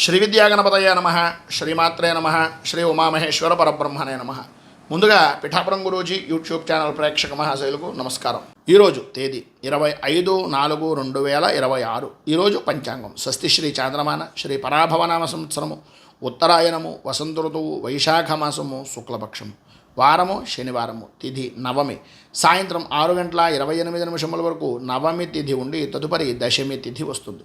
శ్రీ విద్యాగణపతయ నమ, శ్రీమాత్రే నమ, శ్రీ ఉమామహేశ్వర పరబ్రహ్మణే నమ. ముందుగా పిఠాపురం గురూజీ యూట్యూబ్ ఛానల్ ప్రేక్షక మహాశైలకు నమస్కారం. ఈరోజు తేదీ 25/4/2026. ఈరోజు పంచాంగం స్వస్తి శ్రీ చాంద్రమాన శ్రీ పరాభవనామ సంవత్సరము ఉత్తరాయణము వసంత ఋతువు వైశాఖ మాసము శుక్లపక్షము వారము శనివారము తిథి నవమి సాయంత్రం 6:28 వరకు నవమి తిథి ఉండి తదుపరి దశమి తిథి వస్తుంది.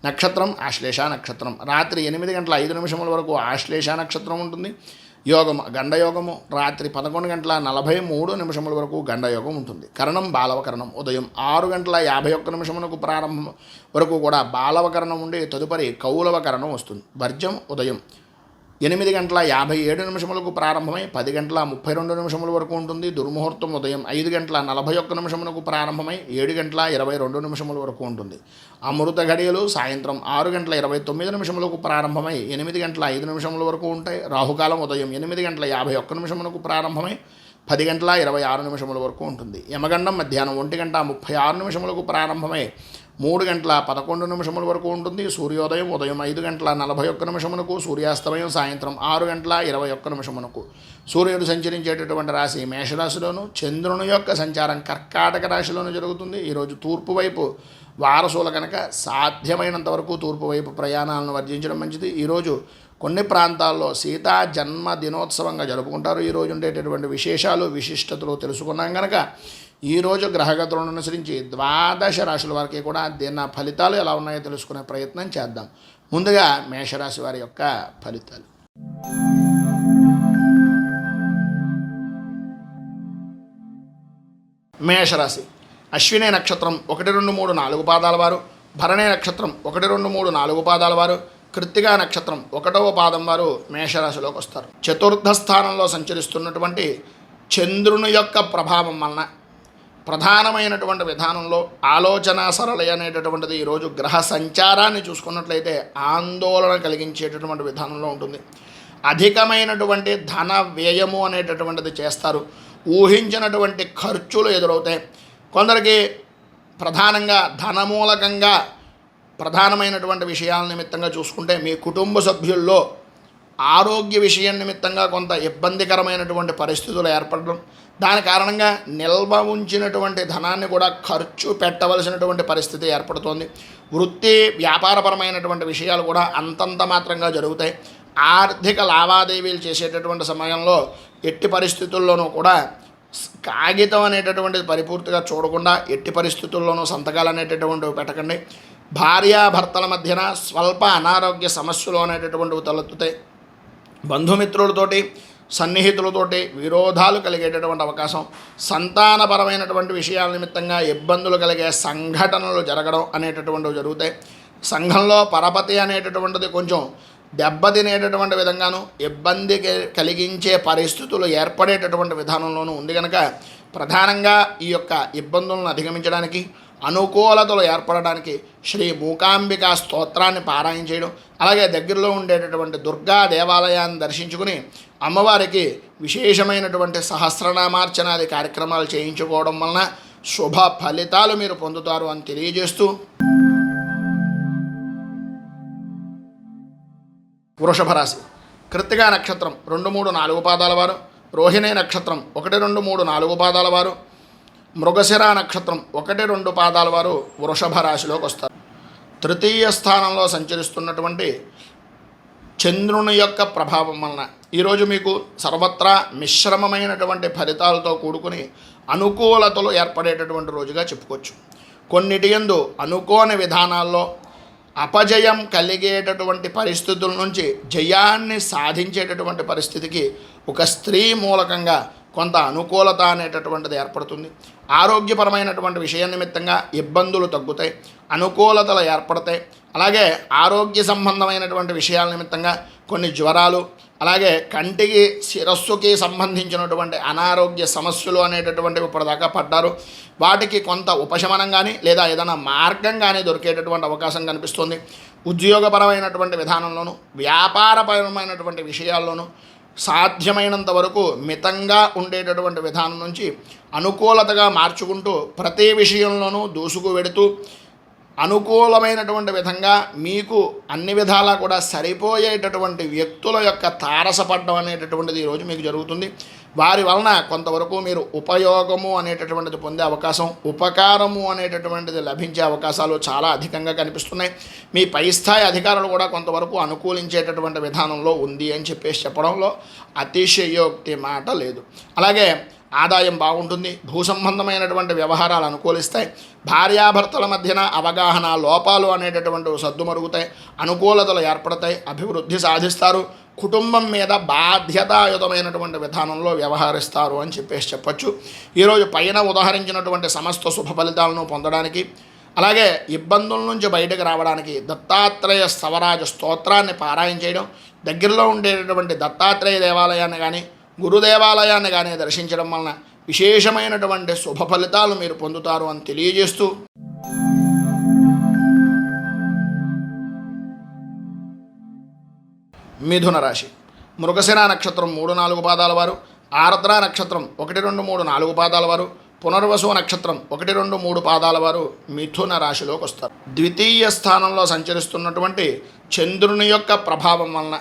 నక్షత్రం ఆశ్లేష నక్షత్రం. రాత్రి 8:05 వరకు ఆశ్లేష నక్షత్రం ఉంటుంది. యోగం గండయోగము. రాత్రి 11:43 వరకు గండయోగం ఉంటుంది. కరణం బాలవకరణం. ఉదయం 6:51 ప్రారంభం వరకు కూడా బాలవకరణం ఉండి తదుపరి కౌలవకరణం వస్తుంది. వర్జం ఉదయం 8:57 ప్రారంభమై 10:32 వరకు ఉంటుంది. దుర్ముహూర్తం ఉదయం 5:41 ప్రారంభమై 7:22 వరకు ఉంటుంది. అమృత ఘడియలు సాయంత్రం 6:29 ప్రారంభమై 8:05 వరకు ఉంటాయి. రాహుకాలం ఉదయం 8:51 ప్రారంభమై 10:26 వరకు ఉంటుంది. యమగండం మధ్యాహ్నం 1:36 ప్రారంభమై 3:11 వరకు ఉంటుంది. సూర్యోదయం ఉదయం 5:41 సూర్యాస్తమయం సాయంత్రం 6:21 సూర్యుడు సంచరించేటటువంటి రాశి మేషరాశిలోను, చంద్రుని యొక్క సంచారం కర్కాటక రాశిలోను జరుగుతుంది. ఈరోజు తూర్పు వైపు వారసుల కనుక సాధ్యమైనంత వరకు తూర్పు వైపు ప్రయాణాలను వర్జించడం మంచిది. ఈరోజు కొన్ని ప్రాంతాల్లో సీతా జన్మ దినోత్సవంగా జరుపుకుంటారు. ఈరోజు ఉండేటటువంటి విశేషాలు విశిష్టతలు తెలుసుకున్నాం కనుక ఈరోజు గ్రహగతులను అనుసరించి 12 రాశుల వారికి కూడా దిన ఫలితాలు ఎలా ఉన్నాయో తెలుసుకునే ప్రయత్నం చేద్దాం. ముందుగా మేషరాశి వారి యొక్క ఫలితాలు. మేషరాశి అశ్విని నక్షత్రం 1, 2, 3, 4 పాదాల వారు, భరణి నక్షత్రం 1, 2, 3, 4 పాదాల వారు, కృత్తికా నక్షత్రం 1వ పాదం వారు మేషరాశిలోకి వస్తారు. చతుర్థ స్థానంలో సంచరిస్తున్నటువంటి చంద్రుని యొక్క ప్రభావం వలన ప్రధానమైనటువంటి విధానంలో ఆలోచన సరళి అనేటటువంటిది ఈరోజు గ్రహ సంచారాన్ని చూసుకున్నట్లయితే ఆందోళన కలిగించేటటువంటి విధానంలో ఉంటుంది. అధికమైనటువంటి ధన వ్యయము అనేటటువంటిది చేస్తారు. ఊహించినటువంటి ఖర్చులు ఎదురవుతాయి. కొందరికి ప్రధానంగా ధనమూలకంగా ప్రధానమైనటువంటి విషయాల నిమిత్తంగా చూసుకుంటే మీ కుటుంబ సభ్యుల్లో ఆరోగ్య విషయం నిమిత్తంగా కొంత ఇబ్బందికరమైనటువంటి పరిస్థితులు ఏర్పడడం, దాని కారణంగా నిల్వ ఉంచినటువంటి ధనాన్ని కూడా ఖర్చు పెట్టవలసినటువంటి పరిస్థితి ఏర్పడుతోంది. వృత్తి వ్యాపారపరమైనటువంటి విషయాలు కూడా అంతంత మాత్రంగా జరుగుతాయి. ఆర్థిక లావాదేవీలు చేసేటటువంటి సమయంలో ఎట్టి పరిస్థితుల్లోనూ కూడా కాగితం అనేటటువంటిది పరిపూర్తిగా చూడకుండా ఎట్టి పరిస్థితుల్లోనూ సంతకాలు అనేటటువంటివి పెట్టకండి. భార్యాభర్తల మధ్యన స్వల్ప అనారోగ్య సమస్యలు అనేటటువంటివి తలెత్తుతాయి. బంధుమిత్రులతోటి సన్నిహితులతోటి విరోధాలు కలిగేటటువంటి అవకాశం, సంతానపరమైనటువంటి విషయాల నిమిత్తంగా ఇబ్బందులు కలిగే సంఘటనలు జరగడం అనేటటువంటివి జరుగుతాయి. సంఘంలో పరపతి అనేటటువంటిది కొంచెం దెబ్బతినేటటువంటి విధంగాను ఇబ్బంది కలిగించే పరిస్థితులు ఏర్పడేటటువంటి విధానంలోనూ ఉంది కనుక ప్రధానంగా ఈ యొక్క ఇబ్బందులను అధిగమించడానికి అనుకూలతలు ఏర్పడడానికి శ్రీ మూకాంబికా స్తోత్రాన్ని పారాయణ చేయడం, అలాగే దగ్గరలో ఉండేటటువంటి దుర్గా దేవాలయాన్ని దర్శించుకుని అమ్మవారికి విశేషమైనటువంటి సహస్రనామార్చనాది కార్యక్రమాలు చేయించుకోవడం వలన శుభ ఫలితాలు మీరు పొందుతారు అని తెలియజేస్తూ వృషభ రాశి కృత్తికా నక్షత్రం 2, 3, 4 పాదాల వారు, రోహిణి నక్షత్రం 1, 2, 3, 4 పాదాల వారు, మృగశిర నక్షత్రం 1, 2 పాదాల వారు వృషభ రాశిలోకి వస్తారు. తృతీయ స్థానంలో సంచరిస్తున్నటువంటి చంద్రుని యొక్క ప్రభావం వలన ఈరోజు మీకు సర్వత్రా మిశ్రమమైనటువంటి ఫలితాలతో కూడుకుని అనుకూలతలు ఏర్పడేటటువంటి రోజుగా చెప్పుకోవచ్చు. కొన్నిటి యందు అనుకోని విధానాల్లో అపజయం కలిగేటటువంటి పరిస్థితుల నుంచి జయాన్ని సాధించేటటువంటి పరిస్థితికి ఒక స్త్రీ మూలకంగా కొంత అనుకూలత అనేటటువంటిది ఏర్పడుతుంది. ఆరోగ్యపరమైనటువంటి విషయ నిమిత్తంగా ఇబ్బందులు తగ్గుతాయి, అనుకూలతలు ఏర్పడతాయి. అలాగే ఆరోగ్య సంబంధమైనటువంటి విషయాల నిమిత్తంగా కొన్ని జ్వరాలు, అలాగే కంటికి శిరస్సుకి సంబంధించినటువంటి అనారోగ్య సమస్యలు అనేటటువంటివి ఇప్పటిదాకా పడ్డారు. వాటికి కొంత ఉపశమనం కానీ లేదా ఏదైనా మార్గం కానీ దొరికేటటువంటి అవకాశం కనిపిస్తుంది. ఉద్యోగపరమైనటువంటి విధానంలోనూ వ్యాపారపరమైనటువంటి విషయాల్లోనూ సాధ్యమైనంత వరకు మితంగా ఉండేటటువంటి విధానం నుంచి అనుకూలతగా మార్చుకుంటూ ప్రతి విషయంలోనూ దూసుకు వెడుతూ అనుకూలమైనటువంటి విధంగా మీకు అన్ని విధాలా కూడా సరిపోయేటటువంటి వ్యక్తుల యొక్క తారసపడడం అనేటటువంటిది ఈరోజు మీకు జరుగుతుంది. వారి వలన కొంతవరకు మీరు ఉపయోగము అనేటటువంటిది పొందే అవకాశం, ఉపకారము అనేటటువంటిది లభించే అవకాశాలు చాలా అధికంగా కనిపిస్తున్నాయి. మీ పై స్థాయి అధికారులు కూడా కొంతవరకు అనుకూలించేటటువంటి విధానంలో ఉంది అని చెప్పడంలో అతిశయోక్తి మాట లేదు. అలాగే ఆదాయం బాగుంటుంది. భూ సంబంధమైనటువంటి వ్యవహారాలు అనుకూలిస్తాయి. భార్యాభర్తల మధ్యన అవగాహన లోపాలు అనేటటువంటివి సద్దుమరుగుతాయి. అనుకూలతలు ఏర్పడతాయి. అభివృద్ధి సాధిస్తారు. కుటుంబం మీద బాధ్యతాయుతమైనటువంటి విధానంలో వ్యవహరిస్తారు అని చెప్పొచ్చు. ఈరోజు పైన ఉదాహరించినటువంటి సమస్త శుభ ఫలితాలను పొందడానికి, అలాగే ఇబ్బందుల నుంచి బయటకు రావడానికి దత్తాత్రేయ స్తవరాజ స్తోత్రాన్ని పారాయణ చేయడం, దగ్గరలో ఉండేటటువంటి దత్తాత్రేయ దేవాలయాన్ని కానీ గురు దేవాలయాన్ని కానీ దర్శించడం వలన విశేషమైనటువంటి శుభ ఫలితాలు మీరు పొందుతారు అని తెలియజేస్తూ, మిథున రాశి మృగశిర నక్షత్రం 3-4 పాదాల వారు, ఆర్ద్ర నక్షత్రం 1, 2, 3, 4 పాదాల వారు, పునర్వసు నక్షత్రం 1, 2, 3 పాదాల వారు మిథున రాశిలోకి వస్తారు. ద్వితీయ స్థానంలో సంచరిస్తున్నటువంటి చంద్రుని యొక్క ప్రభావం వలన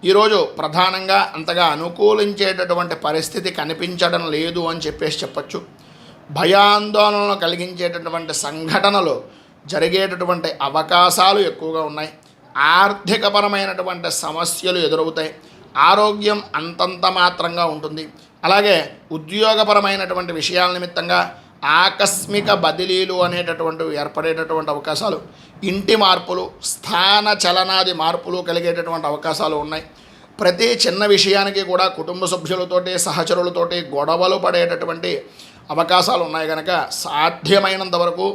ఈరోజు ప్రధానంగా అంతగా అనుకూలించేటటువంటి పరిస్థితి కనిపించడం లేదు అని చెప్పొచ్చు. భయాందోళనలు కలిగించేటటువంటి సంఘటనలు జరిగేటటువంటి అవకాశాలు ఎక్కువగా ఉన్నాయి. ఆర్థికపరమైనటువంటి సమస్యలు ఎదురవుతాయి. ఆరోగ్యం అంతంత మాత్రంగా ఉంటుంది. అలాగే ఉద్యోగపరమైనటువంటి విషయాల నిమిత్తంగా ఆకస్మిక బదిలీలు అనేటటువంటివి ఏర్పడేటటువంటి అవకాశాలు, ఇంటి మార్పులు, స్థాన చలనాది మార్పులు కలిగేటటువంటి అవకాశాలు ఉన్నాయి. ప్రతి చిన్న విషయానికి కూడా కుటుంబ సభ్యులతోటి సహచరులతోటి గొడవలు పడేటటువంటి అవకాశాలు ఉన్నాయి. కనుక సాధ్యమైనంత వరకు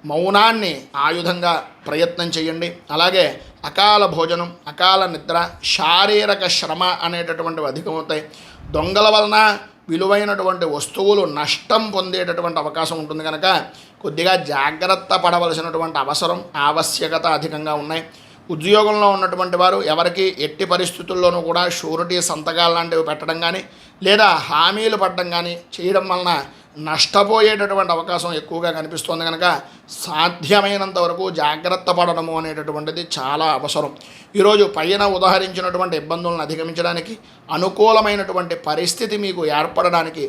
మౌనాన్ని ఆయుధంగా ప్రయత్నం చేయండి. అలాగే అకాల భోజనం, అకాల నిద్ర, శారీరక శ్రమ అనేటటువంటివి అధికమవుతాయి. దొంగల వలన విలువైనటువంటి వస్తువులు నష్టం పొందేటటువంటి అవకాశం ఉంటుంది. కనుక కొద్దిగా జాగ్రత్త పడవలసినటువంటి ఆవశ్యకత అధికంగా ఉన్నాయి. ఉద్యోగంలో ఉన్నటువంటి వారు ఎవరికి ఎట్టి పరిస్థితుల్లోనూ కూడా షూరిటీ సంతకాలు లాంటివి పెట్టడం కానీ లేదా హామీలు పడడం కానీ చేయడం వలన నష్టపోయేటటువంటి అవకాశం ఎక్కువగా కనిపిస్తుంది. కనుక సాధ్యమైనంత వరకు జాగ్రత్త పడడము అనేటటువంటిది చాలా అవసరం. ఈరోజు పైన ఉదాహరించినటువంటి ఇబ్బందులను అధిగమించడానికి, అనుకూలమైనటువంటి పరిస్థితి మీకు ఏర్పడడానికి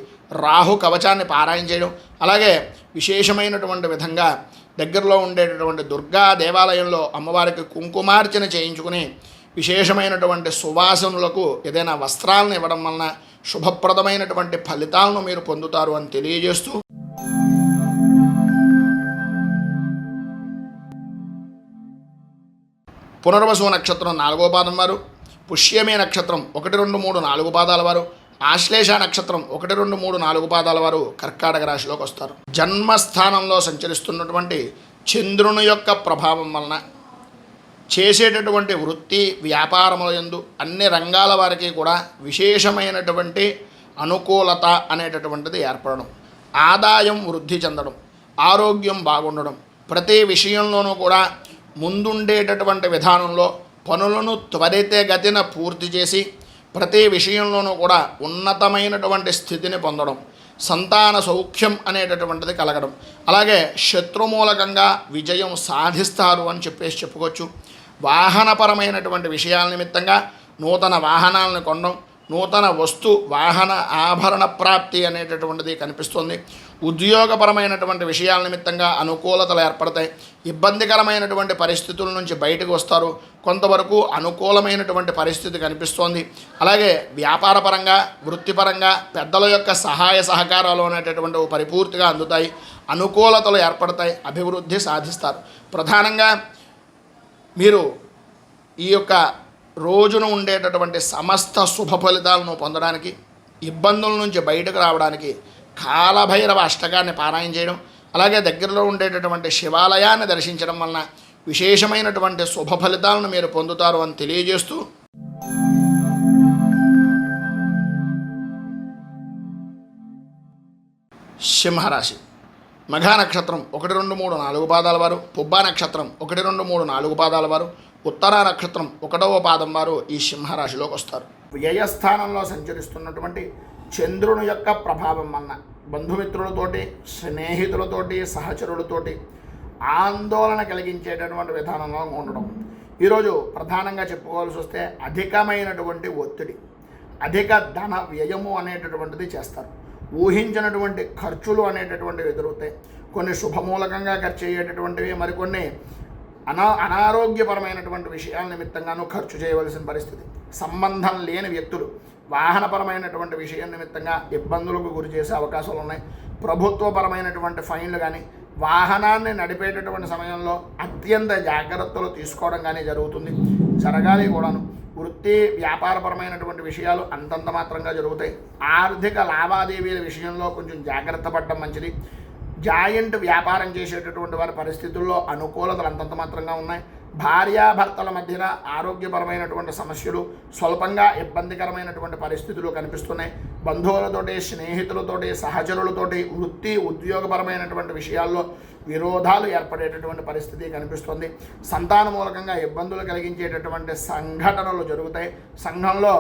రాహు కవచాన్ని పారాయణ చేయడం, అలాగే విశేషమైనటువంటి విధంగా దగ్గరలో ఉండేటటువంటి దుర్గా దేవాలయంలో అమ్మవారికి కుంకుమార్చన చేయించుకుని విశేషమైనటువంటి సువాసనులకు ఏదైనా వస్త్రాలను ఇవ్వడం వలన శుభప్రదమైనటువంటి ఫలితాలను మీరు పొందుతారు అని తెలియజేస్తూ, పునర్వసు నక్షత్రం 4వ పాదం వారు, పుష్యమి నక్షత్రం 1, 2, 3, 4 పాదాల వారు, ఆశ్లేష నక్షత్రం 1, 2, 3, 4 పాదాల వారు కర్కాటక రాశిలోకి వస్తారు. జన్మస్థానంలో సంచరిస్తున్నటువంటి చంద్రుని యొక్క ప్రభావం వలన చేసేటటువంటి వృత్తి వ్యాపారముల యందు అన్ని రంగాల వారికి కూడా విశేషమైనటువంటి అనుకూలత అనేటటువంటిది ఏర్పడడం, ఆదాయం వృద్ధి చెందడం, ఆరోగ్యం బాగుండడం, ప్రతి విషయంలోనూ కూడా ముందుండేటటువంటి విధానంలో పనులను త్వరితగతిన పూర్తి చేసి ప్రతి విషయంలోనూ కూడా ఉన్నతమైనటువంటి స్థితిని పొందడం, సంతాన సౌఖ్యం అనేటటువంటిది కలగడం, అలాగే శత్రుమూలకంగా విజయం సాధిస్తారు అని చెప్పుకోవచ్చు. వాహనపరమైనటువంటి విషయాల నిమిత్తంగా నూతన వాహనాలను కొనడం, నూతన వాహన ఆభరణ ప్రాప్తి అనేటటువంటిది కనిపిస్తుంది. ఉద్యోగపరమైనటువంటి విషయాల నిమిత్తంగా అనుకూలతలు ఏర్పడతాయి. ఇబ్బందికరమైనటువంటి పరిస్థితుల నుంచి బయటకు వస్తారు. కొంతవరకు అనుకూలమైనటువంటి పరిస్థితి కనిపిస్తోంది. అలాగే వ్యాపారపరంగా, వృత్తిపరంగా పెద్దల యొక్క సహాయ సహకారాలు అనేటటువంటివి పరిపూర్తిగా అందుతాయి. అనుకూలతలు ఏర్పడతాయి. అభివృద్ధి సాధిస్తారు. ప్రధానంగా మీరు ఈ యొక్క రోజున ఉండేటటువంటి సమస్త శుభ ఫలితాలను పొందడానికి, ఇబ్బందుల నుంచి బయటకు రావడానికి కాలభైరవ అష్టకాన్ని పారాయణ చేయడం, అలాగే దగ్గరలో ఉండేటటువంటి శివాలయాన్ని దర్శించడం వలన విశేషమైనటువంటి శుభ ఫలితాలను మీరు పొందుతారు అని తెలియజేస్తూ, సింహరాశి మఘా నక్షత్రం 1, 2, 3, 4 పాదాల వారు, పుబ్బా నక్షత్రం 1, 2, 3, 4 పాదాల వారు, ఉత్తరా నక్షత్రం 1వ పాదం వారు ఈ సింహరాశిలోకి వస్తారు. వ్యయస్థానంలో సంచరిస్తున్నటువంటి చంద్రుని యొక్క ప్రభావం వలన బంధుమిత్రులతోటి, స్నేహితులతోటి, సహచరులతోటి ఆందోళన కలిగించేటటువంటి విధానంలో ఉండడం. ఈరోజు ప్రధానంగా చెప్పుకోవాల్సి వస్తే అధికమైనటువంటి ఒత్తిడి, అధిక ధన వ్యయము అనేటటువంటిది చేస్తారు. ఊహించినటువంటి ఖర్చులు అనేటటువంటివి ఎదురవుతాయి. కొన్ని శుభమూలకంగా ఖర్చు అయ్యేటటువంటివి, మరికొన్ని అనారోగ్యపరమైనటువంటి విషయాల నిమిత్తంగానూ ఖర్చు చేయవలసిన పరిస్థితి. సంబంధం లేని వ్యక్తులు వాహనపరమైనటువంటి విషయం నిమిత్తంగా ఇబ్బందులకు గురి చేసే అవకాశాలు ఉన్నాయి. ప్రభుత్వపరమైనటువంటి ఫైన్లు కానీ, వాహనాన్ని నడిపేటటువంటి సమయంలో అత్యంత జాగ్రత్తలు తీసుకోవడం కానీ జరగాలి కూడాను. వృత్తి వ్యాపారపరమైనటువంటి విషయాలు అంతంత మాత్రంగా జరుగుతాయి. ఆర్థిక లావాదేవీల విషయంలో కొంచెం జాగ్రత్త పడడం మంచిది. జాయింట్ వ్యాపారం చేసేటటువంటి వారి పరిస్థితుల్లో అనుకూలతలు అంతంత మాత్రంగా ఉన్నాయి. భార్యాభర్తల మధ్యన ఆరోగ్యపరమైనటువంటి సమస్యలు, స్వల్పంగా ఇబ్బందికరమైనటువంటి పరిస్థితులు కనిపిస్తున్నాయి. బంధువులతోటి, స్నేహితులతోటి, సహచరులతోటి వృత్తి ఉద్యోగపరమైనటువంటి విషయాల్లో విరోధాలు ఏర్పడేటటువంటి పరిస్థితి కనిపిస్తుంది. సంతాన మూలకంగా ఇబ్బందులు కలిగించేటటువంటి సంఘటనలు జరుగుతాయి. సంఘంలో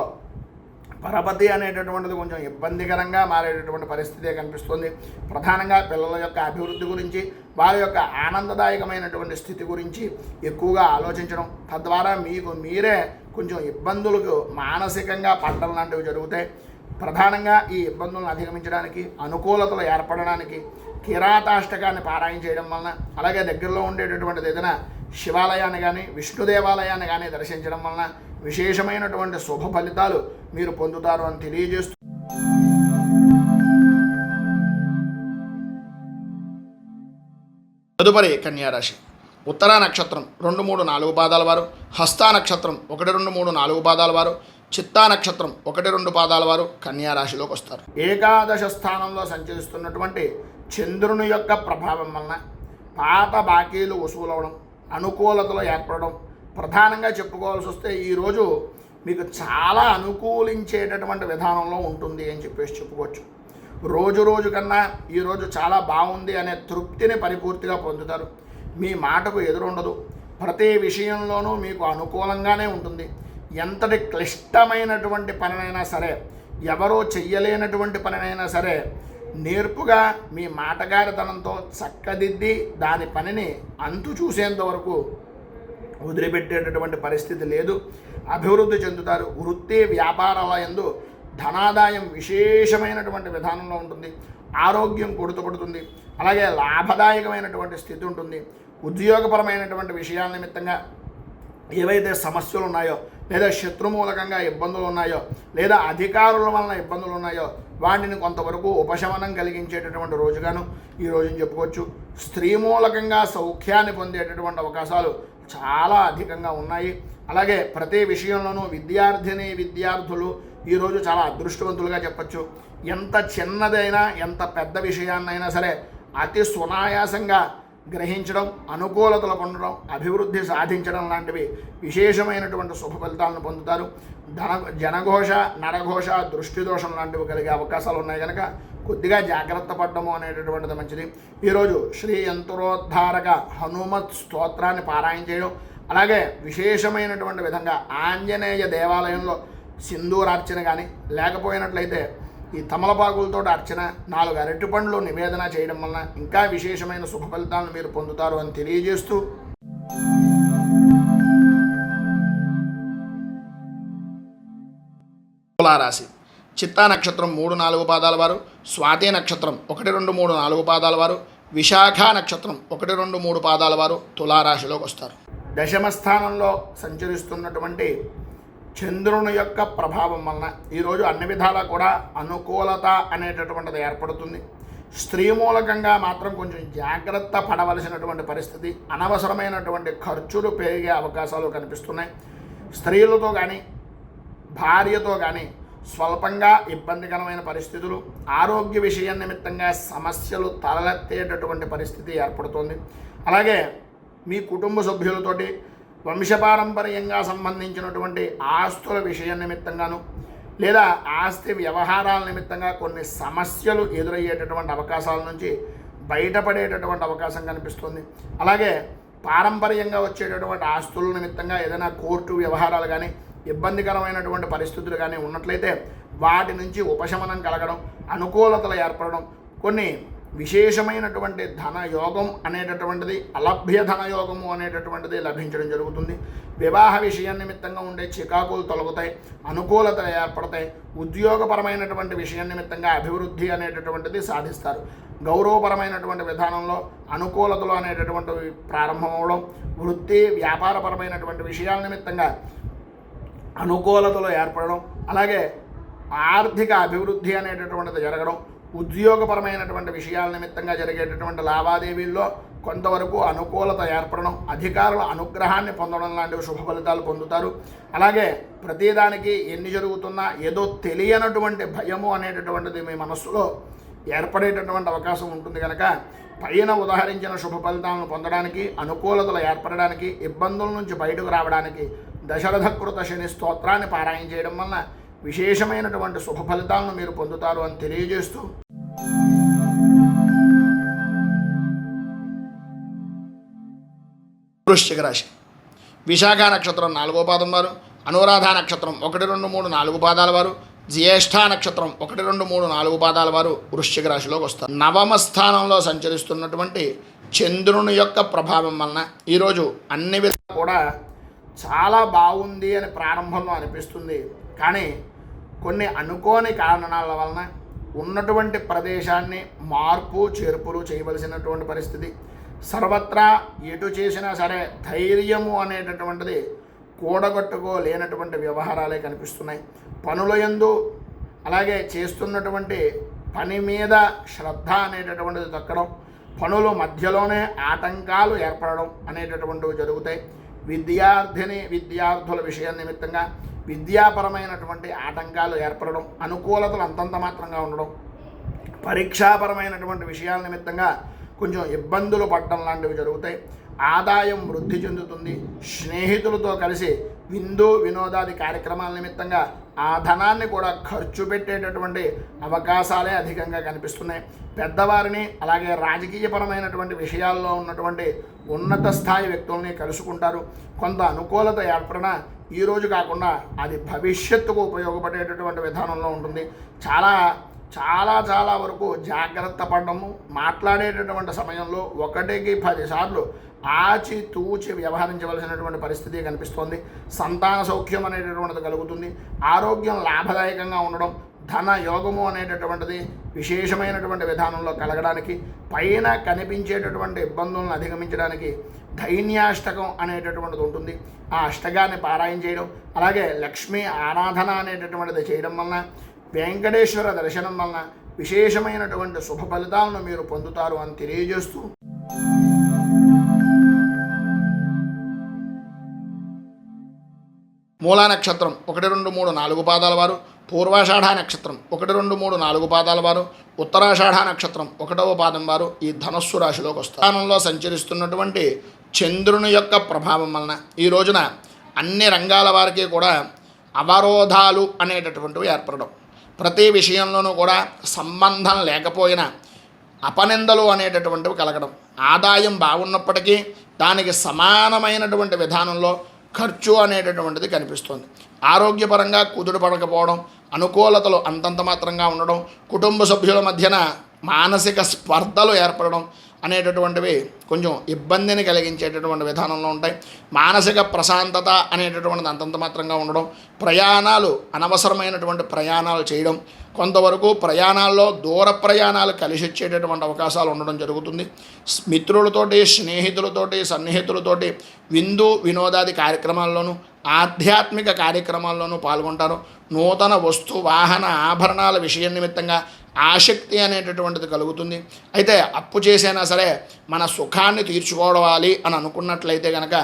పరపతి అనేటటువంటిది కొంచెం ఇబ్బందికరంగా మారేటటువంటి పరిస్థితి కనిపిస్తుంది. ప్రధానంగా పిల్లల యొక్క అభివృద్ధి గురించి, వారి యొక్క ఆనందదాయకమైనటువంటి స్థితి గురించి ఎక్కువగా ఆలోచించడం, తద్వారా మీకు మీరే కొంచెం ఇబ్బందులకు మానసికంగా పడడం లాంటివి జరుగుతాయి. ప్రధానంగా ఈ ఇబ్బందులను అధిగమించడానికి, అనుకూలతలు ఏర్పడడానికి కిరాతాష్టకాన్ని పారాయణ చేయడం వలన, అలాగే దగ్గరలో ఉండేటటువంటిది ఏదైనా శివాలయాన్ని కానీ, విష్ణు దేవాలయాన్ని కానీ దర్శించడం వలన విశేషమైనటువంటి శుభ ఫలితాలు మీరు పొందుతారు అని తెలియజేస్తూ, తదుపరి కన్యారాశి. ఉత్తరా నక్షత్రం 2, 3, 4 పాదాల వారు, హస్తా నక్షత్రం 1, 2, 3, 4 పాదాల వారు, చిత్తా నక్షత్రం 1, 2 పాదాల వారు కన్యారాశిలోకి వస్తారు. ఏకాదశ స్థానంలో సంచరిస్తున్నటువంటి చంద్రుని యొక్క ప్రభావం వలన పాత బాకీలు వసూలవడం, అనుకూలతలు ఏర్పడడం. ప్రధానంగా చెప్పుకోవాల్సి వస్తే ఈరోజు మీకు చాలా అనుకూలించేటటువంటి విధానంలో ఉంటుంది అని చెప్పుకోవచ్చు. రోజు కన్నా ఈరోజు చాలా బాగుంది అనే తృప్తిని పరిపూర్తిగా పొందుతారు. మీ మాటకు ఎదురుండదు. ప్రతి విషయంలోనూ మీకు అనుకూలంగానే ఉంటుంది. ఎంతటి క్లిష్టమైనటువంటి పనినైనా సరే, ఎవరో చెయ్యలేనటువంటి పనినైనా సరే నేర్పుగా మీ మాటగారితనంతో చక్కదిద్ది దాని పనిని అంతు చూసేంత వరకు వదిలిపెట్టేటటువంటి పరిస్థితి లేదు. అభివృద్ధి చెందుతారు. వృత్తి వ్యాపారాల యందు ధనాదాయం విశేషమైనటువంటి విధానంలో ఉంటుంది. ఆరోగ్యం కొడుతుంది. అలాగే లాభదాయకమైనటువంటి స్థితి ఉంటుంది. ఉద్యోగపరమైనటువంటి విషయాల నిమిత్తంగా ఏవైతే సమస్యలు ఉన్నాయో, లేదా శత్రుమూలకంగా ఇబ్బందులు ఉన్నాయో, లేదా అధికారుల వలన ఇబ్బందులు ఉన్నాయో వాటిని కొంతవరకు ఉపశమనం కలిగించేటటువంటి రోజుగాను ఈ రోజుని చెప్పుకోవచ్చు. స్త్రీ మూలకంగా సౌఖ్యాన్ని పొందేటటువంటి అవకాశాలు చాలా అధికంగా ఉన్నాయి. అలాగే ప్రతి విషయంలోనూ విద్యార్థులు ఈరోజు చాలా అదృష్టవంతులుగా చెప్పచ్చు. ఎంత చిన్నదైనా, ఎంత పెద్ద విషయాన్నైనా సరే అతి సునాయాసంగా గ్రహించడం, అనుకూలతలు పొందడం, అభివృద్ధి సాధించడం లాంటివి విశేషమైనటువంటి శుభ ఫలితాలను పొందుతారు. జనఘోష, నరఘోష, దృష్టి దోషం లాంటివి కలిగే అవకాశాలు ఉన్నాయి కనుక కొద్దిగా జాగ్రత్త పడడము అనేటటువంటిది మంచిది. ఈరోజు శ్రీ యంత్రోద్ధారక హనుమత్ స్తోత్రాన్ని పారాయణ చేయడం, అలాగే విశేషమైనటువంటి విధంగా ఆంజనేయ దేవాలయంలో సింధూరార్చన కానీ, లేకపోయినట్లయితే ఈ తమలపాకులతో అర్చన, 4 అరటిపండ్లు నివేదన చేయడం వలన ఇంకా విశేషమైన శుభ ఫలితాలను మీరు పొందుతారు అని తెలియజేస్తూ, తులారాశి. చిత్తా నక్షత్రం 3, 4 పాదాల వారు, స్వాతి నక్షత్రం 1, 2, 3, 4 పాదాల వారు, విశాఖ నక్షత్రం 1, 2, 3 పాదాల వారు తులారాశిలోకి వస్తారు. దశమ స్థానంలో సంచరిస్తున్నటువంటి చంద్రుని యొక్క ప్రభావం వలన ఈరోజు అన్ని విధాలా కూడా అనుకూలత అనేటటువంటిది ఏర్పడుతుంది. స్త్రీ మూలకంగా మాత్రం కొంచెం జాగ్రత్త పడవలసినటువంటి పరిస్థితి, అనవసరమైనటువంటి ఖర్చులు పెరిగే అవకాశాలు కనిపిస్తున్నాయి. స్త్రీలతో కానీ, భార్యతో కానీ స్వల్పంగా ఇబ్బందికరమైన పరిస్థితులు, ఆరోగ్య విషయం నిమిత్తంగా సమస్యలు తలెత్తేటటువంటి పరిస్థితి ఏర్పడుతుంది. అలాగే మీ కుటుంబ సభ్యులతోటి వంశపారంపర్యంగా సంబంధించినటువంటి ఆస్తుల విషయం నిమిత్తంగాను, లేదా ఆస్తి వ్యవహారాల నిమిత్తంగా కొన్ని సమస్యలు ఎదురయ్యేటటువంటి అవకాశాల నుంచి బయటపడేటటువంటి అవకాశం కనిపిస్తుంది. అలాగే పారంపర్యంగా వచ్చేటటువంటి ఆస్తుల నిమిత్తంగా ఏదైనా కోర్టు వ్యవహారాలు కానీ, ఇబ్బందికరమైనటువంటి పరిస్థితులు కానీ ఉన్నట్లయితే వాటి నుంచి ఉపశమనం కలగడం, అనుకూలతలు ఏర్పడడం, కొన్ని విశేషమైనటువంటి ధనయోగం అనేటటువంటిది, అలభ్య ధనయోగము అనేటటువంటిది లభించడం జరుగుతుంది. వివాహ విషయం నిమిత్తంగా ఉండే చికాకులు తొలగుతాయి, అనుకూలతలు ఏర్పడతాయి. ఉద్యోగపరమైనటువంటి విషయం నిమిత్తంగా అభివృద్ధి అనేటటువంటిది సాధిస్తారు. గౌరవపరమైనటువంటి విధానంలో అనుకూలతలు అనేటటువంటివి ప్రారంభమవడం, వృత్తి వ్యాపారపరమైనటువంటి విషయాల నిమిత్తంగా అనుకూలతలు ఏర్పడడం, అలాగే ఆర్థిక అభివృద్ధి అనేటటువంటిది జరగడం, ఉద్యోగపరమైనటువంటి విషయాల నిమిత్తంగా జరిగేటటువంటి లావాదేవీల్లో కొంతవరకు అనుకూలత ఏర్పడడం, అధికారుల అనుగ్రహాన్ని పొందడం లాంటివి శుభ ఫలితాలు పొందుతారు. అలాగే ప్రతిదానికి ఎన్ని జరుగుతున్నా ఏదో తెలియనటువంటి భయము అనేటటువంటిది మీ మనస్సులో ఏర్పడేటటువంటి అవకాశం ఉంటుంది. కనుక పైన ఉదాహరించిన శుభ ఫలితాలను పొందడానికి, అనుకూలతలు ఏర్పడడానికి, ఇబ్బందుల నుంచి బయటకు రావడానికి దశరథకృత శని స్తోత్రాన్ని పారాయణ చేయడం వలన విశేషమైనటువంటి శుభ ఫలితాలను మీరు పొందుతారు అని తెలియజేస్తూ, వృశ్చిక రాశి విశాఖ నక్షత్రం 4వ పాదం వారు, అనురాధ నక్షత్రం 1, 2, 3, 4 పాదాల వారు, జ్యేష్ఠ నక్షత్రం 1, 2, 3, 4 పాదాల వారు వృశ్చిక రాశిలోకి వస్తారు. నవమ స్థానంలో సంచరిస్తున్నటువంటి చంద్రుని యొక్క ప్రభావం వలన ఈరోజు అన్ని విధాలు కూడా చాలా బాగుంది అని ప్రారంభంలో అనిపిస్తుంది. కానీ కొన్ని అనుకోని కారణాల వలన ఉన్నటువంటి ప్రదేశాన్ని మార్పు చేర్పులు చేయవలసినటువంటి పరిస్థితి. సర్వత్రా ఎటు చేసినా సరే ధైర్యము అనేటటువంటిది కూడగట్టుకోలేనటువంటి వ్యవహారాలే కనిపిస్తున్నాయి. పనుల యందు అలాగే చేస్తున్నటువంటి పని మీద శ్రద్ధ అనేటటువంటిది తగ్గడం, పనుల మధ్యలోనే ఆటంకాలు ఏర్పడడం అనేటటువంటివి జరుగుతాయి. విద్యార్థుల విషయం నిమిత్తంగా విద్యాపరమైనటువంటి ఆటంకాలు ఏర్పడడం, అనుకూలతలు అంతంత మాత్రంగా ఉండడం, పరీక్షాపరమైనటువంటి విషయాల నిమిత్తంగా కొంచెం ఇబ్బందులు పడడం లాంటివి జరుగుతాయి. ఆదాయం వృద్ధి చెందుతుంది. స్నేహితులతో కలిసి విందు వినోదాది కార్యక్రమాల నిమిత్తంగా ఆ ధనాన్ని కూడా ఖర్చు పెట్టేటటువంటి అవకాశాలే అధికంగా కనిపిస్తున్నాయి. పెద్దవారిని అలాగే రాజకీయపరమైనటువంటి విషయాల్లో ఉన్నటువంటి ఉన్నత స్థాయి వ్యక్తుల్ని కలుసుకుంటారు. కొంత అనుకూలత ఏర్పడిన ఈరోజు కాకుండా అది భవిష్యత్తుకు ఉపయోగపడేటటువంటి విధానంలో ఉంటుంది. చాలా చాలా చాలా వరకు జాగ్రత్త పడడము, మాట్లాడేటటువంటి సమయంలో 1కి 10 సార్లు ఆచి తూచి వ్యవహరించవలసినటువంటి పరిస్థితి కనిపిస్తోంది. సంతాన సౌఖ్యం అనేటటువంటిది కలుగుతుంది. ఆరోగ్యం లాభదాయకంగా ఉండడం, ధన యోగము అనేటటువంటిది విశేషమైనటువంటి విధానంలో కలగడానికి, పైన కనిపించేటటువంటి ఇబ్బందులను అధిగమించడానికి ధైన్యాష్టకం అనేటటువంటిది ఉంటుంది. ఆ అష్టకాన్ని పారాయణ చేయడం, అలాగే లక్ష్మీ ఆరాధన అనేటటువంటిది చేయడం వలన, వెంకటేశ్వర దర్శనం వలన విశేషమైనటువంటి శుభ ఫలితాలను మీరు పొందుతారు అని తెలియజేస్తూ, మూలా నక్షత్రం 1, 2, 3, 4 పాదాల వారు, పూర్వాషాఢ నక్షత్రం 1, 2, 3, 4 పాదాల వారు, ఉత్తరాషాఢ నక్షత్రం 1వ పాదం వారు ఈ ధనస్సు రాశిలోకి వస్తారు. స్థానంలో సంచరిస్తున్నటువంటి చంద్రుని యొక్క ప్రభావం వలన ఈ రోజున అన్ని రంగాల వారికి కూడా అవరోధాలు అనేటటువంటివి ఏర్పడడం, ప్రతి విషయంలోనూ కూడా సంబంధం లేకపోయినా అపనిందలు అనేటటువంటివి కలగడం, ఆదాయం బాగున్నప్పటికీ దానికి సమానమైనటువంటి విధానంలో ఖర్చు అనేటటువంటిది కనిపిస్తుంది. ఆరోగ్యపరంగా కుదుట పడకపోవడం, అనుకూలతలు అంతంత మాత్రంగా ఉండడం, కుటుంబ సభ్యుల మధ్యన మానసిక స్పర్ధలు ఏర్పడడం అనేటటువంటివి కొంచెం ఇబ్బందిని కలిగించేటటువంటి విధానంలో ఉంటాయి. మానసిక ప్రశాంతత అనేటటువంటిది అంతంత మాత్రంగా ఉండడం, ప్రయాణాలు అనవసరమైనటువంటి ప్రయాణాలు చేయడం, కొంతవరకు ప్రయాణాల్లో దూర ప్రయాణాలు కలిసి వచ్చేటటువంటి అవకాశాలు ఉండడం జరుగుతుంది. మిత్రులతోటి, స్నేహితులతోటి, సన్నిహితులతోటి విందు వినోదాది కార్యక్రమాల్లోనూ ఆధ్యాత్మిక కార్యక్రమాల్లోనూ పాల్గొంటారు. నూతన వస్తు వాహన ఆభరణాల విషయం నిమిత్తంగా ఆసక్తి అనేటటువంటిది కలుగుతుంది. అయితే అప్పు చేసైనా సరే మన సుఖాన్ని తీర్చుకోవాలి అని అనుకున్నట్లయితే కనుక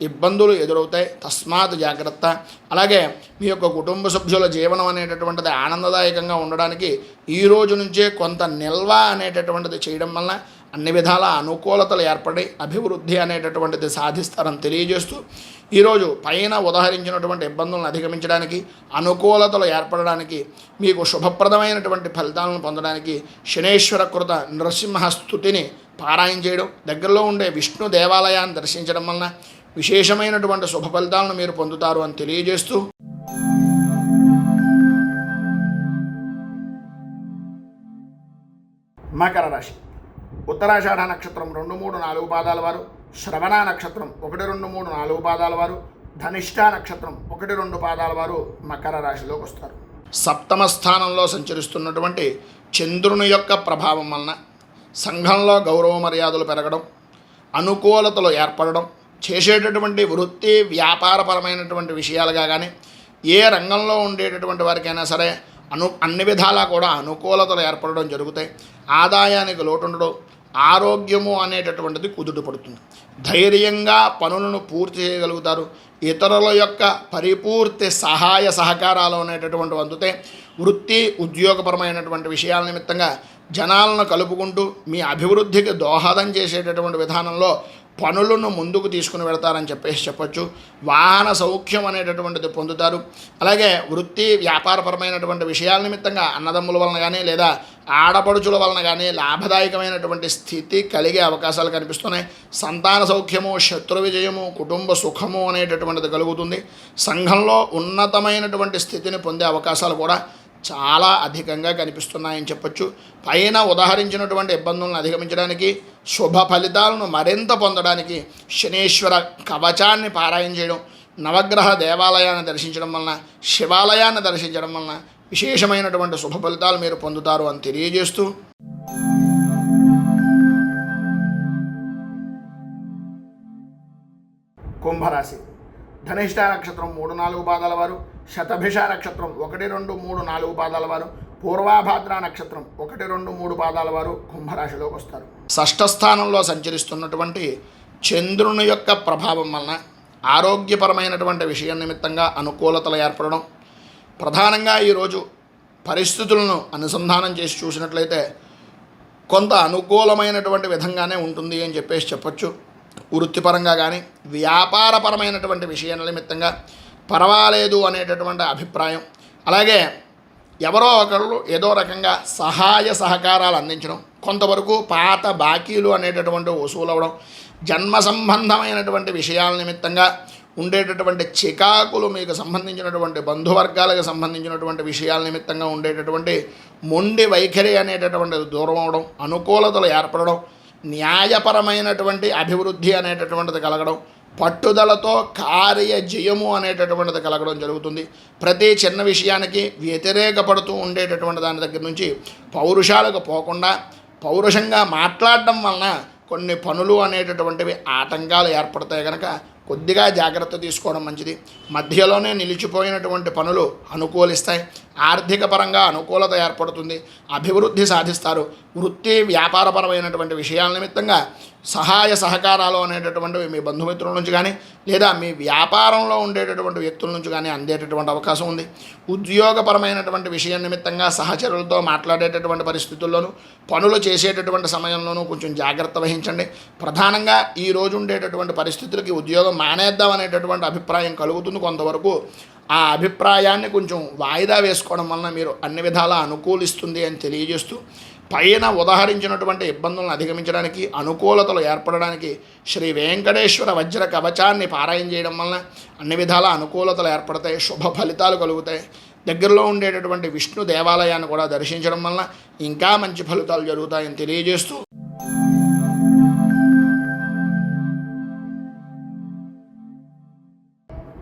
ఇబ్బందులు ఎదురవుతాయి. తస్మాత్ జాగ్రత్త. అలాగే మీ యొక్క కుటుంబ సభ్యుల జీవనం అనేటటువంటిది ఆనందదాయకంగా ఉండడానికి ఈ రోజు నుంచే కొంత నిల్వ అనేటటువంటిది చేయడం వలన అన్ని విధాల అనుకూలతలు ఏర్పడి అభివృద్ధి అనేటటువంటిది సాధిస్తారని తెలియజేస్తూ, ఈరోజు పైన ఉదాహరించినటువంటి ఇబ్బందులను అధిగమించడానికి, అనుకూలతలు ఏర్పడడానికి, మీకు శుభప్రదమైనటువంటి ఫలితాలను పొందడానికి శనేశ్వర కృత నరసింహ స్తుతిని పారాయణ చేయడం, దగ్గరలో ఉండే విష్ణు దేవాలయాన్ని దర్శించడం వలన విశేషమైనటువంటి శుభ ఫలితాలను మీరు పొందుతారు అని తెలియజేస్తూ, మకర రాశి ఉత్తరాషాఢ నక్షత్రం 2, 3, 4 పాదాల వారు, శ్రవణ నక్షత్రం 1, 2, 3, 4 పాదాల వారు, ధనిష్ట నక్షత్రం 1, 2 పాదాల వారు మకర రాశిలోకి వస్తారు. సప్తమ స్థానంలో సంచరిస్తున్నటువంటి చంద్రుని యొక్క ప్రభావం వలన సంఘంలో గౌరవ మర్యాదలు పెరగడం, అనుకూలతలు ఏర్పడడం, చేసేటటువంటి వృత్తి వ్యాపారపరమైనటువంటి విషయాలుగా కానీ ఏ రంగంలో ఉండేటటువంటి వారికైనా సరే అన్ని విధాలా కూడా అనుకూలతలు ఏర్పడడం జరుగుతాయి. ఆదాయానికి లోటు ఉండడం, ఆరోగ్యము అనేటటువంటిది కుదుట పడుతుంది. ధైర్యంగా పనులను పూర్తి చేయగలుగుతారు. ఇతరుల యొక్క పరిపూర్తి సహాయ సహకారాలు అనేటటువంటి అందుతే వృత్తి ఉద్యోగపరమైనటువంటి విషయాల నిమిత్తంగా జనాలను కలుపుకుంటూ మీ అభివృద్ధికి దోహదం చేసేటటువంటి విధానంలో పనులను ముందుకు తీసుకుని వెళతారని చెప్పొచ్చు. వాహన సౌఖ్యం అనేటటువంటిది పొందుతారు. అలాగే వృత్తి వ్యాపారపరమైనటువంటి విషయాల నిమిత్తంగా అన్నదమ్ముల వలన కానీ లేదా ఆడపడుచుల వలన కానీ లాభదాయకమైనటువంటి స్థితి కలిగే అవకాశాలు కనిపిస్తున్నాయి. సంతాన సౌఖ్యము, శత్రు విజయము, కుటుంబ సుఖము అనేటటువంటిది కలుగుతుంది. సంఘంలో ఉన్నతమైనటువంటి స్థితిని పొందే అవకాశాలు కూడా చాలా అధికంగా కనిపిస్తున్నాయని చెప్పొచ్చు. పైన ఉదాహరించినటువంటి ఇబ్బందులను అధిగమించడానికి, శుభ ఫలితాలను మరింత పొందడానికి శనీశ్వర కవచాన్ని పారాయణ చేయడం, నవగ్రహ దేవాలయాన్ని దర్శించడం వలన, శివాలయాన్ని దర్శించడం వలన విశేషమైనటువంటి శుభ ఫలితాలు మీరు పొందుతారు అని తెలియజేస్తూ కుంభరాశి ధనిష్ట నక్షత్రం 3, 4 పాదాల వారు, శతభిష నక్షత్రం 1, 2, 3, 4 పాదాల వారు, పూర్వాభాద్ర నక్షత్రం 1, 2, 3 పాదాల వారు కుంభరాశిలోకి వస్తారు. షష్ఠ స్థానంలో సంచరిస్తున్నటువంటి చంద్రుని యొక్క ప్రభావం వలన ఆరోగ్యపరమైనటువంటి విషయం నిమిత్తంగా అనుకూలతలు ఏర్పడడం, ప్రధానంగా ఈరోజు పరిస్థితులను అనుసంధానం చేసి చూసినట్లయితే కొంత అనుకూలమైనటువంటి విధంగానే ఉంటుంది అని చెప్పొచ్చు. వృత్తిపరంగా కానీ వ్యాపారపరమైనటువంటి విషయాల నిమిత్తంగా పర్వాలేదు అనేటటువంటి అభిప్రాయం. అలాగే ఎవరో ఒకరు ఏదో రకంగా సహాయ సహకారాలు అందించడం, కొంతవరకు పాత బాకీలు అనేటటువంటి వసూలవడం, జన్మ సంబంధమైనటువంటి విషయాల నిమిత్తంగా ఉండేటటువంటి చికాకులు, మీకు సంబంధించినటువంటి బంధువర్గాలకు సంబంధించినటువంటి విషయాల నిమిత్తంగా ఉండేటటువంటి మొండి వైఖరి అనేటటువంటిది దూరం అవడం, అనుకూలతలు ఏర్పడడం, న్యాయపరమైనటువంటి అభివృద్ధి అనేటటువంటిది కలగడం, పట్టుదలతో కార్య జయము అనేటటువంటిది కలగడం జరుగుతుంది. ప్రతి చిన్న విషయానికి వ్యతిరేకపడుతూ ఉండేటటువంటి దాని దగ్గర నుంచి పౌరుషాలకు పోకుండా పౌరుషంగా మాట్లాడడం వలన కొన్ని పనులు అనేటటువంటివి ఆటంకాలు ఏర్పడతాయి. కనుక కొద్దిగా జాగ్రత్త తీసుకోవడం మంచిది. మధ్యలోనే నిలిచిపోయినటువంటి పనులు అనుకూలిస్తాయి. ఆర్థిక పరంగా అనుకూలత ఏర్పడుతుంది. అభివృద్ధి సాధిస్తారు. వృత్తి వ్యాపారపరమైనటువంటి విషయాల నిమిత్తంగా సహాయ సహకారాలు అనేటటువంటివి మీ బంధుమిత్రుల నుంచి కానీ లేదా మీ వ్యాపారంలో ఉండేటటువంటి వ్యక్తుల నుంచి కానీ అందేటటువంటి అవకాశం ఉంది. ఉద్యోగపరమైనటువంటి విషయం నిమిత్తంగా సహచరులతో మాట్లాడేటటువంటి పరిస్థితుల్లోనూ పనులు చేసేటటువంటి సమయంలోనూ కొంచెం జాగ్రత్త వహించండి. ప్రధానంగా ఈ రోజు ఉండేటటువంటి పరిస్థితులకి ఉద్యోగం మానేద్దాం అనేటటువంటి అభిప్రాయం కలుగుతుంది. కొంతవరకు ఆ అభిప్రాయాన్ని కొంచెం వాయిదా వేసుకోవడం వలన మీరు అన్ని విధాలా అనుకూలిస్తుంది అని తెలియజేస్తూ పైన ఉదాహరించినటువంటి ఇబ్బందులను అధిగమించడానికి, అనుకూలతలు ఏర్పడడానికి శ్రీ వెంకటేశ్వర వజ్ర కవచాన్ని పారాయణ చేయడం వలన అన్ని విధాల అనుకూలతలు ఏర్పడతాయి, శుభ ఫలితాలు కలుగుతాయి. దగ్గరలో ఉండేటటువంటి విష్ణు దేవాలయాన్ని కూడా దర్శించడం వలన ఇంకా మంచి ఫలితాలు జరుగుతాయని తెలియజేస్తూ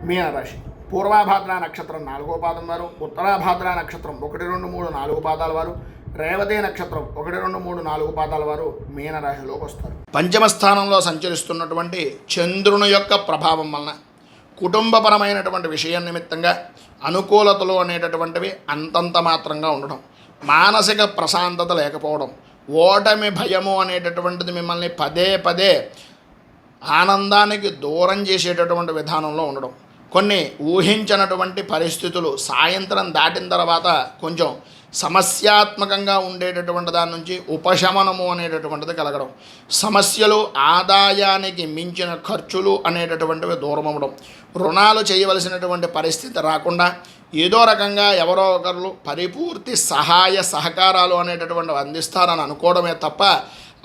మీనరాశి పూర్వాభాద్ర నక్షత్రం 4వ పాదం వారు, ఉత్తరాభాద్ర నక్షత్రం 1, 2, 3, 4 పాదాల వారు, రేవతి నక్షత్రం 1, 2, 3, 4 పాదాల వారు మీనరాశిలోకి వస్తారు. పంచమ స్థానంలో సంచరిస్తున్నటువంటి చంద్రుని యొక్క ప్రభావం వలన కుటుంబపరమైనటువంటి విషయం నిమిత్తంగా అనుకూలతలు అనేటటువంటివి అంతంత మాత్రంగా ఉండడం, మానసిక ప్రశాంతత లేకపోవడం, ఓటమి భయము అనేటటువంటిది మిమ్మల్ని పదే పదే ఆనందానికి దూరం చేసేటటువంటి విధానంలో ఉండడం, కొన్ని ఊహించినటువంటి పరిస్థితులు సాయంత్రం దాటిన తర్వాత కొంచెం సమస్యాత్మకంగా ఉండేటటువంటి దాని నుంచి ఉపశమనము అనేటటువంటిది కలగడం, సమస్యలు ఆదాయానికి మించిన ఖర్చులు అనేటటువంటివి దూరం అవ్వడం, రుణాలు చేయవలసినటువంటి పరిస్థితి రాకుండా ఏదో రకంగా ఎవరో ఒకరు పరిపూర్తి సహాయ సహకారాలు అనేటటువంటివి అందిస్తారని అనుకోవడమే తప్ప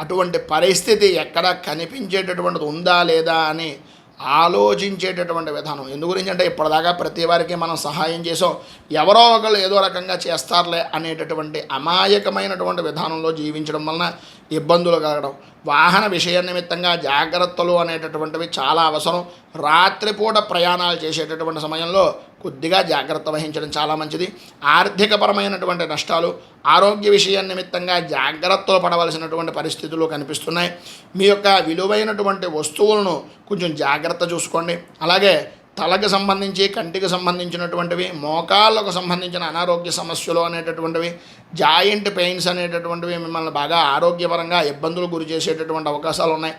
అటువంటి పరిస్థితి ఎక్కడా కనిపించేటటువంటిది ఉందా లేదా అని ఆలోచించేటటువంటి విధానం. ఎందు గురించి అంటే ఇప్పటిదాకా ప్రతి వారికి మనం సహాయం చేసాం, ఎవరో ఒకళ్ళు ఏదో రకంగా చేస్తారులే అనేటటువంటి అమాయకమైనటువంటి విధానంలో జీవించడం వలన ఇబ్బందులు కలగడం. వాహన విషయ నిమిత్తంగా జాగ్రత్తలు అనేటటువంటివి చాలా అవసరం. రాత్రిపూట ప్రయాణాలు చేసేటటువంటి సమయంలో కొద్దిగా జాగ్రత్త వహించడం చాలా మంచిది. ఆర్థికపరమైనటువంటి నష్టాలు, ఆరోగ్య విషయం నిమిత్తంగా జాగ్రత్తలు పడవలసినటువంటి పరిస్థితులు కనిపిస్తున్నాయి. మీ యొక్క విలువైనటువంటి వస్తువులను కొంచెం జాగ్రత్త చూసుకోండి. అలాగే తలకు సంబంధించి, కంటికి సంబంధించినటువంటివి, మోకాళ్ళకు సంబంధించిన అనారోగ్య సమస్యలు అనేటటువంటివి, జాయింట్ పెయిన్స్ అనేటటువంటివి మిమ్మల్ని బాగా ఆరోగ్యపరంగా ఇబ్బందులు గురి చేసేటటువంటి అవకాశాలు ఉన్నాయి.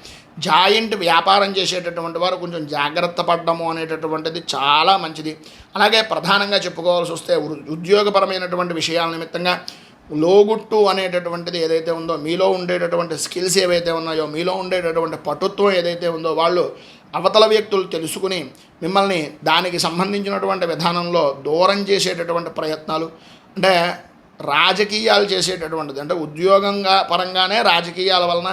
జాయింట్ వ్యాపారం చేసేటటువంటి వారు కొంచెం జాగ్రత్త పడడము అనేటటువంటిది చాలా మంచిది. అలాగే ప్రధానంగా చెప్పుకోవాల్సి వస్తే ఉద్యోగపరమైనటువంటి విషయాల నిమిత్తంగా లోగుట్టు అనేటటువంటిది ఏదైతే ఉందో, మీలో ఉండేటటువంటి స్కిల్స్ ఏవైతే ఉన్నాయో, మీలో ఉండేటటువంటి పటుత్వం ఏదైతే ఉందో, వాళ్ళు అవతల వ్యక్తులు తెలుసుకుని మిమ్మల్ని దానికి సంబంధించినటువంటి విధానంలో దూరం చేసేటటువంటి ప్రయత్నాలు, అంటే రాజకీయాలు చేసేటటువంటిది, అంటే ఉద్యోగంగా పరంగానే రాజకీయాల వలన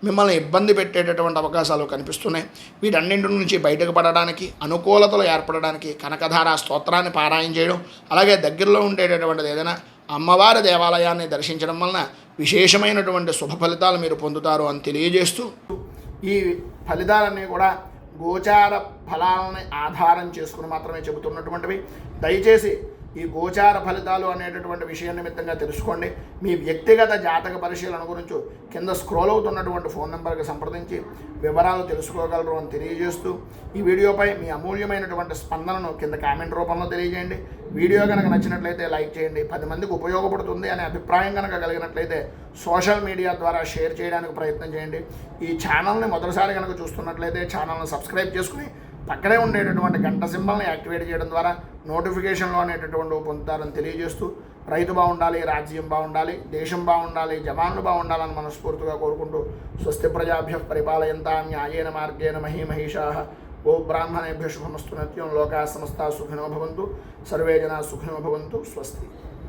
మిమ్మల్ని ఇబ్బంది పెట్టేటటువంటి అవకాశాలు కనిపిస్తున్నాయి. వీటన్నింటి నుంచి బయటకు పడడానికి, అనుకూలతలు ఏర్పడడానికి కనకధార స్తోత్రాన్ని పారాయణ చేయడం, అలాగే దగ్గరలో ఉండేటటువంటిది ఏదైనా అమ్మవారి దేవాలయాన్ని దర్శించడం వలన విశేషమైనటువంటి శుభ ఫలితాలు మీరు పొందుతారు అని తెలియజేస్తూ, ఈ ఫలితాలన్నీ కూడా గోచార ఫలాలని ఆధారం చేసుకుని మాత్రమే చెబుతున్నటువంటివి. దయచేసి ఈ గోచార ఫలితాలు అనేటటువంటి విషయం నిమిత్తంగా తెలుసుకోండి. మీ వ్యక్తిగత జాతక పరిశీలన గురించి కింద స్క్రోల్ అవుతున్నటువంటి ఫోన్ నెంబర్కి సంప్రదించి వివరాలు తెలుసుకోగలరు అని తెలియజేస్తూ, ఈ వీడియోపై మీ అమూల్యమైనటువంటి స్పందనను కింద కామెంట్ రూపంలో తెలియజేయండి. వీడియో కనుక నచ్చినట్లయితే లైక్ చేయండి. 10 మందికి ఉపయోగపడుతుంది అనే అభిప్రాయం కనుక కలిగినట్లయితే సోషల్ మీడియా ద్వారా షేర్ చేయడానికి ప్రయత్నం చేయండి. ఈ ఛానల్ని మొదటిసారి కనుక చూస్తున్నట్లయితే ఛానల్ని సబ్స్క్రైబ్ చేసుకుని పక్కనే ఉండేటటువంటి గంట సింబల్ని యాక్టివేట్ చేయడం ద్వారా నోటిఫికేషన్లు అనేటటువంటి పొందుతారని తెలియజేస్తూ, రైతు బాగుండాలి, రాజ్యం బాగుండాలి, దేశం బాగుండాలి, జవాన్లు బాగుండాలని మనస్ఫూర్తిగా కోరుకుంటూ, స్వస్తి ప్రజాభ్యః పరిపాలయంతాం న్యాయేన మార్గేణ మహీమహీషాః గో బ్రాహ్మణేభ్యః శుభమస్తు నిత్యం లోకాః సమస్తాః సుఖినో భవంతు సర్వే జనాః సుఖినో భవంతు. స్వస్తి.